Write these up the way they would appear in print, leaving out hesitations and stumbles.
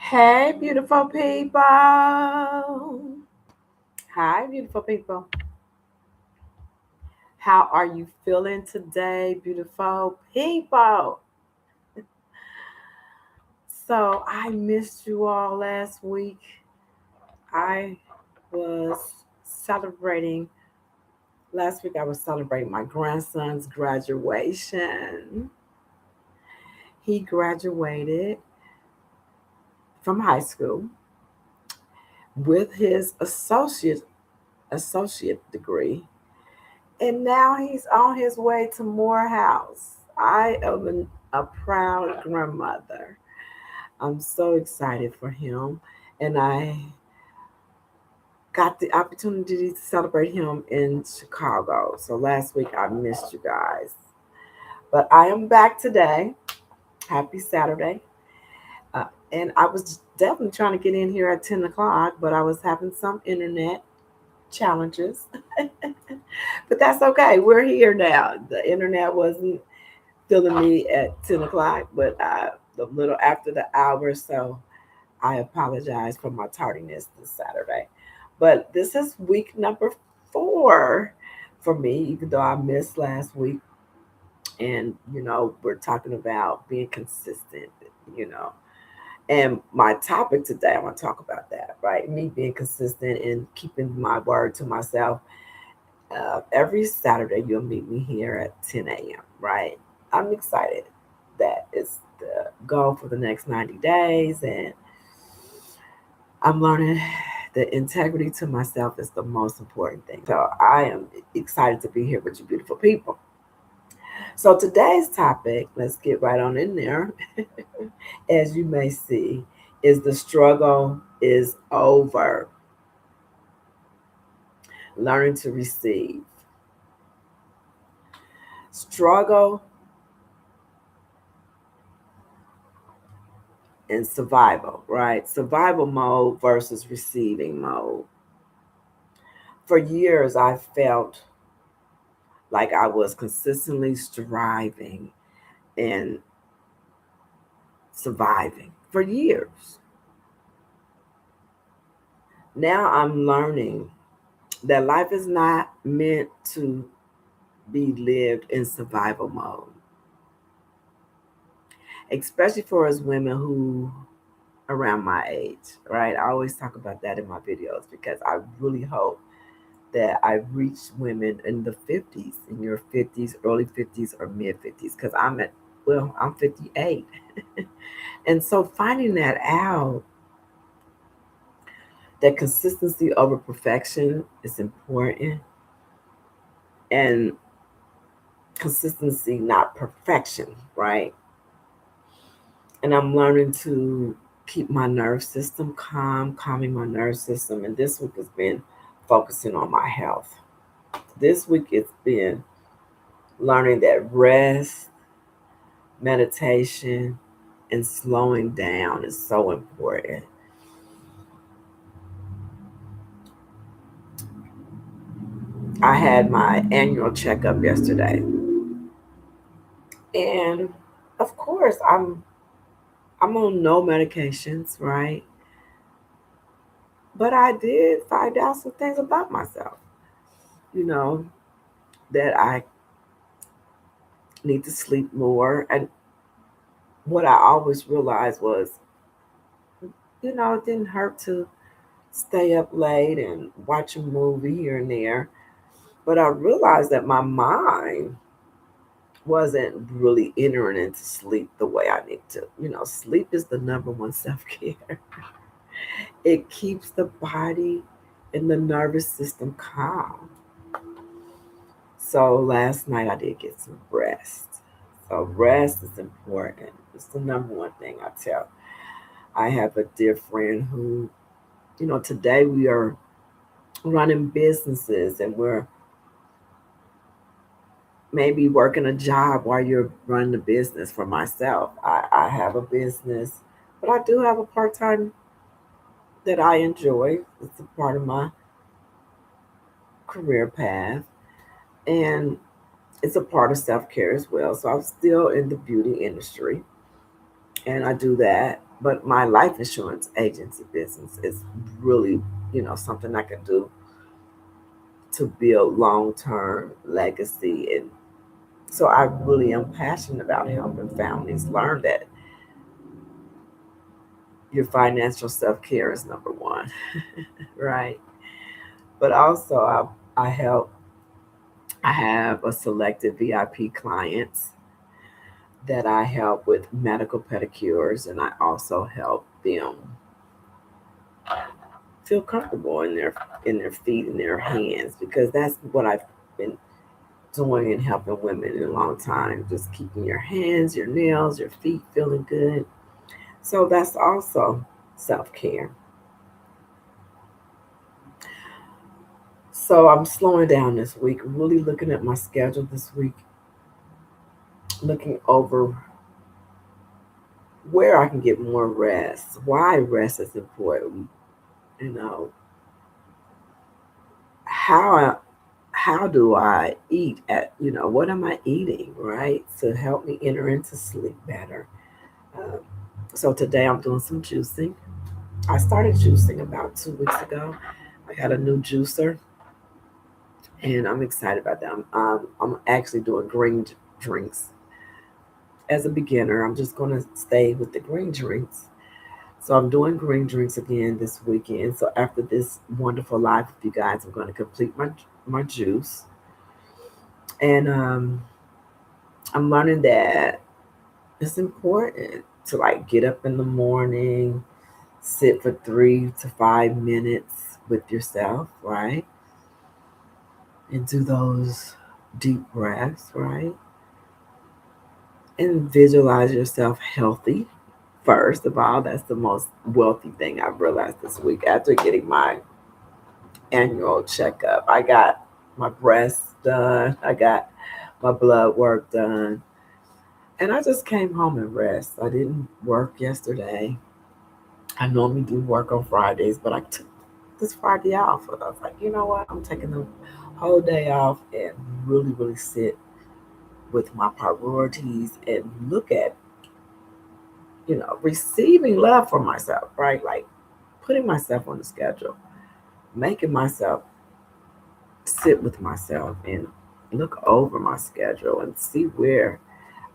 Hey, beautiful people. Hi, beautiful people. How are you feeling today, beautiful people? So, I missed you all last week. I was celebrating, last week, I was celebrating my grandson's graduation. He graduated from high school with his associate degree. And now he's on his way to Morehouse. I am a proud grandmother. I'm so excited for him. And I got the opportunity to celebrate him in Chicago. So last week I missed you guys. But I am back today. Happy Saturday. Uh, and I was definitely trying to get in here at 10 o'clock, but I was having some internet challenges. But that's okay. We're here now. The internet wasn't feeling me at 10 o'clock, but a little after the hour. So I apologize for my tardiness this Saturday. But this is week number 4 for me, even though I missed last week. And, we're talking about being consistent, you know. And my topic today, I want to talk about that, right? Me being consistent and keeping my word to myself. Every Saturday, you'll meet me here at 10 a.m., right? I'm excited that it's the goal for the next 90 days. And I'm learning that integrity to myself is the most important thing. So I am excited to be here with you, beautiful people. So today's topic, let's get right on in there, as you may see, is the struggle is over. Learning to receive. Struggle and survival, right? Survival mode versus receiving mode. For years, I felt like I was consistently striving and surviving for years. Now I'm learning that life is not meant to be lived in survival mode, especially for us women who around my age, right? I always talk about that in my videos because I really hope that I reach women in the 50s, in your 50s, early 50s, or mid 50s, because I'm 58. And so finding that out, that consistency over perfection is important, and consistency, not perfection, right? And I'm learning to keep my nerve system calming my nerve system. And this week has been focusing on my health. This week it's been learning that rest, meditation, and slowing down is so important. I had my annual checkup yesterday. And of course, I'm on no medications, right? But I did find out some things about myself, you know, that I need to sleep more. And what I always realized was, it didn't hurt to stay up late and watch a movie here and there. But I realized that my mind wasn't really entering into sleep the way I need to. Sleep is the number one self care. It keeps the body and the nervous system calm. So last night I did get some rest. So rest is important. It's the number one thing I tell. I have a dear friend who, today we are running businesses and we're maybe working a job while you're running the business. For myself, I have a business, but I do have a part time that I enjoy. It's a part of my career path. And it's a part of self care as well. So I'm still in the beauty industry and I do that. But my life insurance agency business is really, something I can do to build long term legacy. And so I really am passionate about helping families learn that your financial self care is number one, right? But also, I help, I have a selected VIP clients that I help with medical pedicures, and I also help them feel comfortable in their feet and their hands, because that's what I've been doing and helping women in a long time. Just keeping your hands, your nails, your feet feeling good. So that's also self care. So I'm slowing down this week, really looking at my schedule this week, looking over where I can get more rest, why rest is important, you know, how how do I eat what am I eating, right? To help me enter into sleep better. Um, so today I'm doing some juicing. I started juicing about 2 weeks ago. I got a new juicer, and I'm excited about that. I'm actually doing green drinks as a beginner. I'm just going to stay with the green drinks. So I'm doing green drinks again this weekend. So after this wonderful live with you guys, I'm going to complete my juice, and I'm learning that it's important to like get up in the morning, sit for 3 to 5 minutes with yourself, right? And do those deep breaths, right? And visualize yourself healthy. First of all, that's the most wealthy thing I've realized this week after getting my annual checkup. I got my breasts done, I got my blood work done, and I just came home and rest. I didn't work yesterday. I normally do work on Fridays, but I took this Friday off. I was like, you know what? I'm taking the whole day off and really, really sit with my priorities and look at, receiving love for myself, right? Like putting myself on the schedule, making myself sit with myself and look over my schedule and see where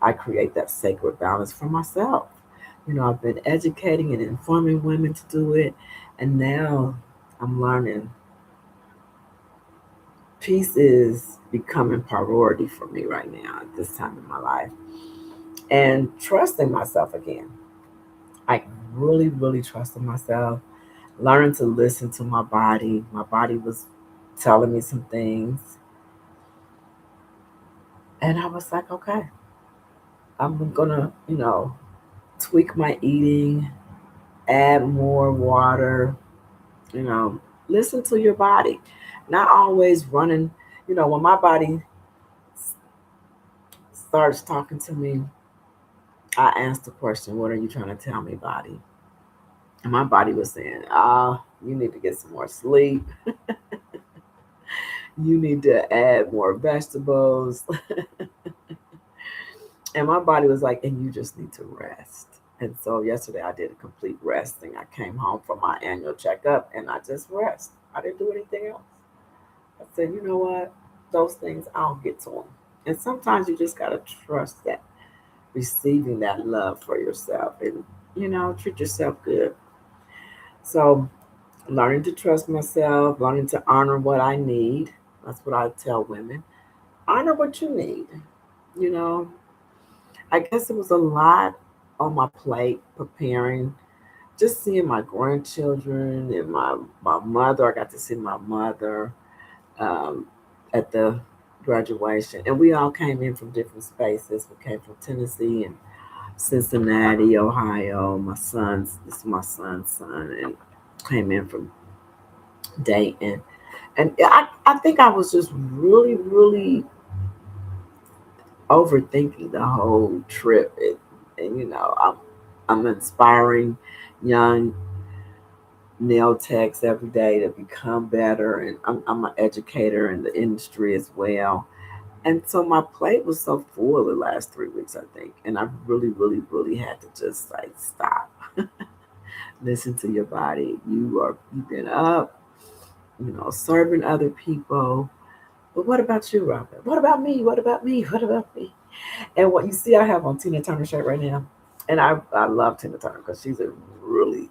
I create that sacred balance for myself. I've been educating and informing women to do it, and now I'm learning peace is becoming priority for me right now at this time in my life, and trusting myself again. Like really, really trusting myself, learning to listen to my body. My body was telling me some things, and I was like, okay, I'm gonna, tweak my eating, add more water, you know, listen to your body. Not always running, when my body starts talking to me, I asked the question, what are you trying to tell me, body? And my body was saying, you need to get some more sleep. You need to add more vegetables. And my body was like, and you just need to rest. And so yesterday I did a complete resting. I came home from my annual checkup and I just rest. I didn't do anything else. I said, you know what? Those things, I'll get to them. And sometimes you just got to trust that, receiving that love for yourself and, treat yourself good. So learning to trust myself, learning to honor what I need. That's what I tell women. Honor what you need. You know, I guess it was a lot on my plate preparing, just seeing my grandchildren and my mother. I got to see my mother um, at the graduation, and we all came in from different spaces. We came from Tennessee and Cincinnati, Ohio. This is my son's son, and came in from Dayton. And I think I was just really, really overthinking the whole trip. And I'm inspiring young nail techs every day to become better, and I'm an educator in the industry as well. And so my plate was so full the last 3 weeks, I think, and I really, really, really had to just like stop. Listen to your body. You've been up, serving other people. But what about you, Robin? What about me? What about me? What about me? And what you see, I have on Tina Turner shirt right now, and I love Tina Turner because she's a really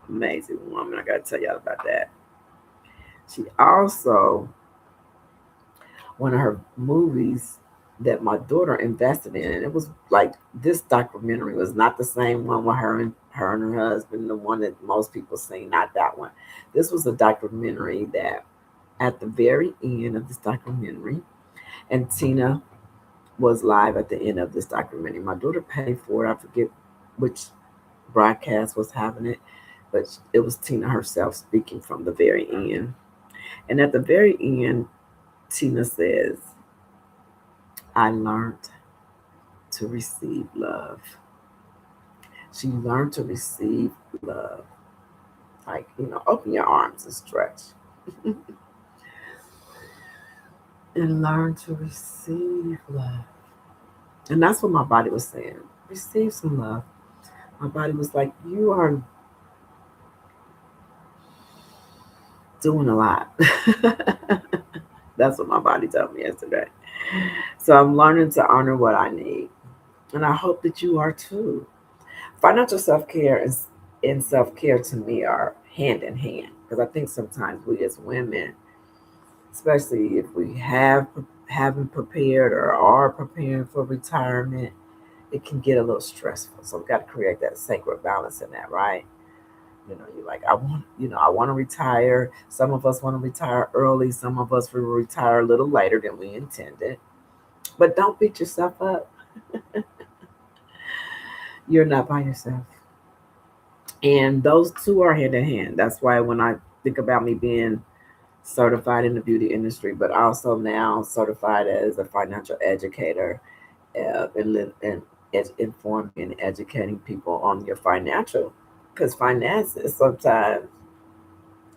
amazing woman. I got to tell y'all about that. She also, one of her movies that my daughter invested in, and it was like this documentary was not the same one with her and her husband, the one that most people see, not that one. This was a documentary that at the very end of this documentary, and Tina was live at the end of this documentary. My daughter paid for it. I forget which broadcast was having it, but it was Tina herself speaking from the very end. And at the very end, Tina says, I learned to receive love. She learned to receive love. Like, open your arms and stretch. And learn to receive love. And that's what my body was saying. Receive some love. My body was like, you are doing a lot. That's what my body told me yesterday. So I'm learning to honor what I need. And I hope that you are too. Financial self care and self care to me are hand in hand. Because I think sometimes we as women, especially if we haven't prepared or are preparing for retirement, it can get a little stressful. So we got to create that sacred balance in that, right? You're like, I want to retire. Some of us want to retire early. Some of us will retire a little later than we intended. But don't beat yourself up. You're not by yourself. And those two are hand in hand. That's why when I think about me being certified in the beauty industry, but also now certified as a financial educator, and informing and educating people on your financial, because finances sometimes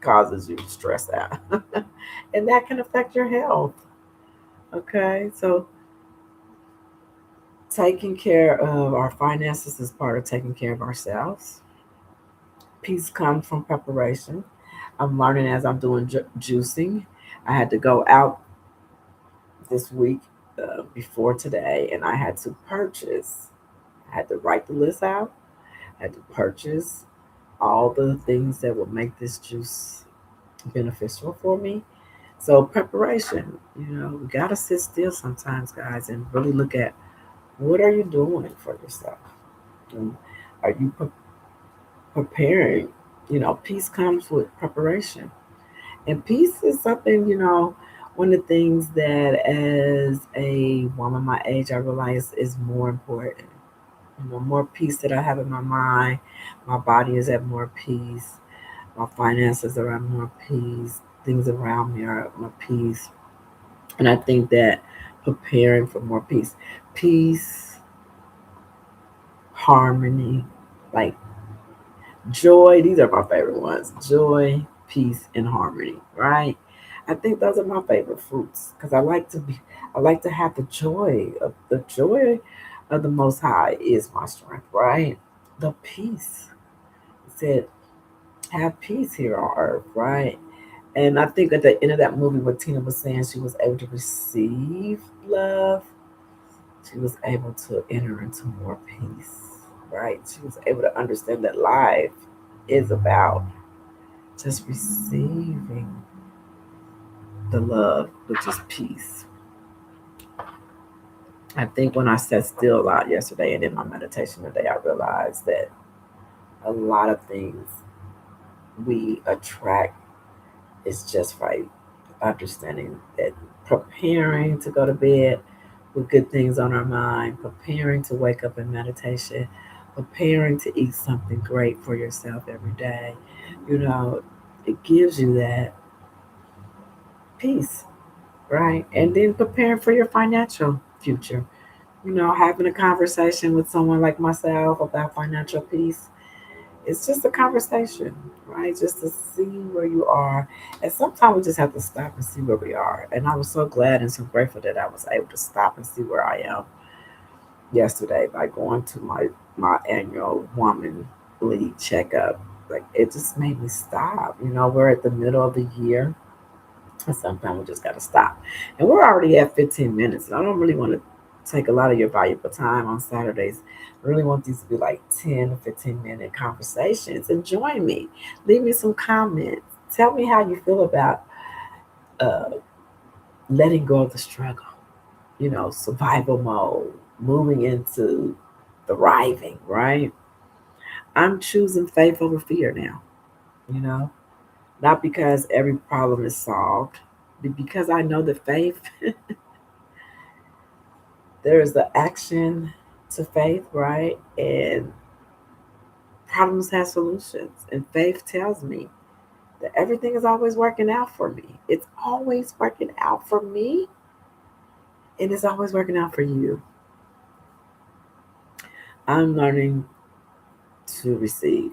causes you to stress out, and that can affect your health. Okay, so taking care of our finances is part of taking care of ourselves. Peace comes from preparation. I'm learning as I'm doing juicing. I had to go out this week before today, and I had to purchase. I had to write the list out. I had to purchase all the things that will make this juice beneficial for me. So preparation, we gotta sit still sometimes, guys, and really look at what are you doing for yourself. And are you preparing? Peace comes with preparation, and peace is something. One of the things that, as a woman my age, I realize is more important. More peace that I have in my mind. My body is at more peace. My finances are at more peace. Things around me are at more peace. And I think that preparing for more peace, harmony, like joy, these are my favorite ones. Joy, peace, and harmony, right? I think those are my favorite fruits because I like to have the joy of the Most High is my strength, right? The peace. It said, have peace here on earth, right? And I think at the end of that movie, what Tina was saying, she was able to receive love. She was able to enter into more peace, right? She was able to understand that life is about just receiving the love, which is peace. I think when I sat still a lot yesterday and in my meditation today, I realized that a lot of things we attract is just right. Understanding that preparing to go to bed with good things on our mind, preparing to wake up in meditation, preparing to eat something great for yourself every day, you know, it gives you that peace, right? And then preparing for your financial future. Having a conversation with someone like myself about financial peace, it's just a conversation, right? Just to see where you are. And sometimes we just have to stop and see where we are. And I was so glad and so grateful that I was able to stop and see where I am yesterday by going to my annual woman. checkup. Like it just made me stop. We're at the middle of the year, and sometimes we just gotta stop. And we're already at 15 minutes. And I don't really want to take a lot of your valuable time on Saturdays. I really want these to be like 10 to 15-minute conversations. And join me. Leave me some comments. Tell me how you feel about uh, letting go of the struggle. Survival mode, moving into thriving, right? I'm choosing faith over fear now, you know, not because every problem is solved, but because I know that faith, there is the action to faith, right? And problems have solutions. And faith tells me that everything is always working out for me. It's always working out for me, and it's always working out for you. I'm learning to receive.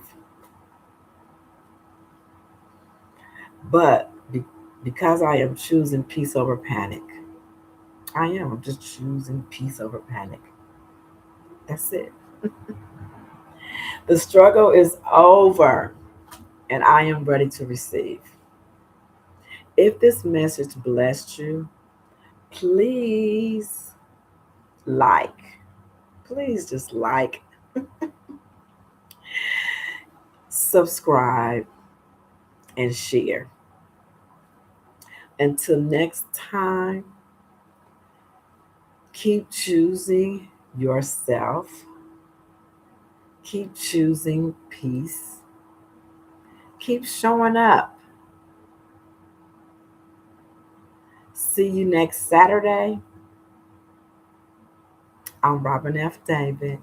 But because I am choosing peace over panic, I am. I'm just choosing peace over panic. That's it. The struggle is over, and I am ready to receive. If this message blessed you, please like. Please just like, subscribe, and share. Until next time, keep choosing yourself, keep choosing peace, keep showing up. See you next Saturday. I'm Robin F. David.